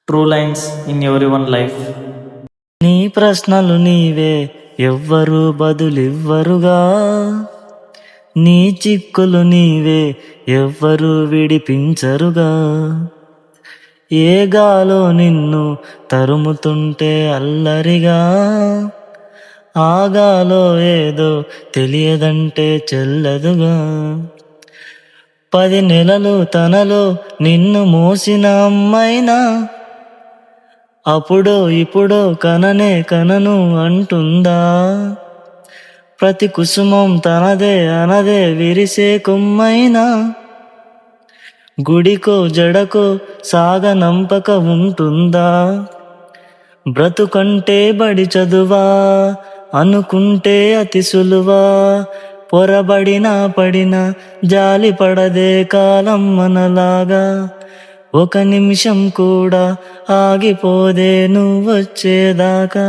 True lines in every one life. నీ ప్రశ్నలు నీవే, ఎవ్వరు బదులివ్వరుగా. నీ చిక్కులు నీవే, ఎవ్వరు విడిపించరుగా. ఏ గాలో నిన్ను తరుముతుంటే అల్లరిగా, ఆగాలో ఏదో తెలియదంటే చెల్లదుగా. 10 నెలలు తనలో నిన్ను మోసిన అమ్మైనా, అప్పుడో ఇప్పుడో కననే కనను అంటుందా. ప్రతి కుసుమం తనదే అనదే విరిసే కొమ్మైనా, గుడికో జడకో సాగనంపక ఉంటుందా. బ్రతుకంటే బడి చదువా అనుకుంటే అతి సులువా, పొరబడినా పడినా జాలి పడదే కాలం మనలాగా. ఒక నిమిషం కూడా ఆగిపోదే నువ్వొచ్చేదాకా.